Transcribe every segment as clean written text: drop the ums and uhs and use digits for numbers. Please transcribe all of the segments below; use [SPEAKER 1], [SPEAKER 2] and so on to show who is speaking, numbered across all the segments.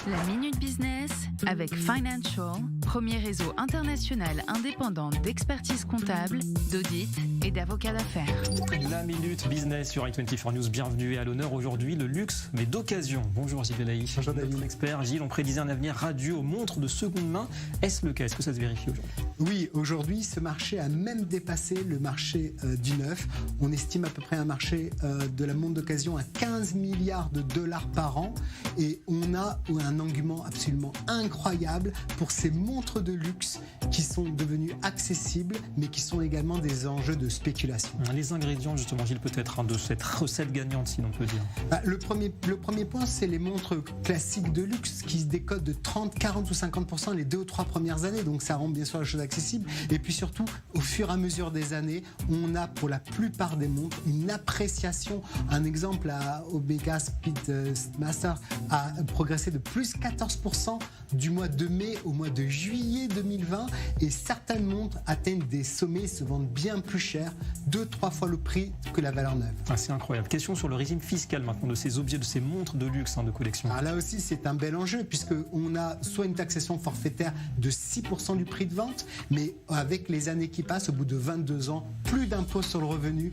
[SPEAKER 1] La Minute Business avec Financial, premier réseau international indépendant d'expertise comptable, d'audit et d'avocats d'affaires.
[SPEAKER 2] La Minute Business sur i24 News. Bienvenue et à l'honneur aujourd'hui le luxe, mais d'occasion. Bonjour Gilles Belaïch.
[SPEAKER 3] Bonjour David.
[SPEAKER 2] Notre expert. Gilles, on prédisait un avenir radieux aux montres de seconde main. Est-ce le cas? Est-ce que ça se vérifie aujourd'hui?
[SPEAKER 3] Oui, aujourd'hui, ce marché a même dépassé le marché du neuf. On estime à peu près un marché de la montre d'occasion à 15 milliards de dollars par an. Et on a un engouement absolument incroyable pour ces montres de luxe qui sont devenues accessibles, mais qui sont également des enjeux de spéculation.
[SPEAKER 2] Les ingrédients, justement, Gilles, peut-être de cette recette gagnante, si l'on peut dire.
[SPEAKER 3] Le premier point, c'est les montres classiques de luxe qui se décodent de 30, 40 ou 50% les 2 ou 3 premières années. Donc ça rend bien sûr la chose accessible. Et puis surtout, au fur et à mesure des années, on a pour la plupart des montres une appréciation. Un exemple, Omega Speedmaster a progressé de plus 14% du mois de mai au mois de juillet 2020. Et certaines montres atteignent des sommets, se vendent bien plus cher, 2-3 fois le prix que la valeur neuve.
[SPEAKER 2] Ah, c'est incroyable. Question sur le régime fiscal maintenant de ces objets, de ces montres de luxe de collection.
[SPEAKER 3] Alors là aussi, c'est un bel enjeu puisqu'on a soit une taxation forfaitaire de 6% du prix de vente, mais avec les années qui passent, au bout de 22 ans, plus d'impôts sur le revenu.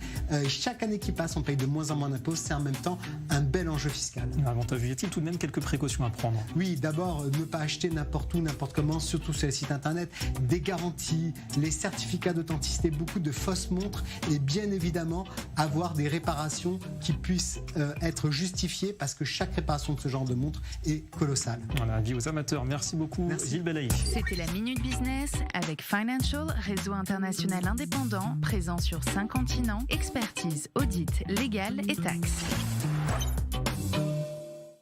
[SPEAKER 3] Chaque année qui passe, on paye de moins en moins d'impôts. C'est en même temps un bel enjeu fiscal.
[SPEAKER 2] Avantageux. Y a-t-il tout de même quelques précautions à prendre?
[SPEAKER 3] Oui, d'abord, ne pas acheter n'importe où, n'importe comment, surtout sur les sites internet. Des garanties, les certificats d'authenticité, beaucoup de fausses montres et bien évidemment avoir des réparations qui puissent être justifiées parce que chaque réparation de ce genre de montre est colossale.
[SPEAKER 2] Voilà, avis aux amateurs. Merci beaucoup.
[SPEAKER 3] Merci.
[SPEAKER 2] Gilles Belaïch.
[SPEAKER 1] C'était la Minute Business avec Financial, réseau international indépendant, présent sur 5 continents, expertise, audit, légal et taxes.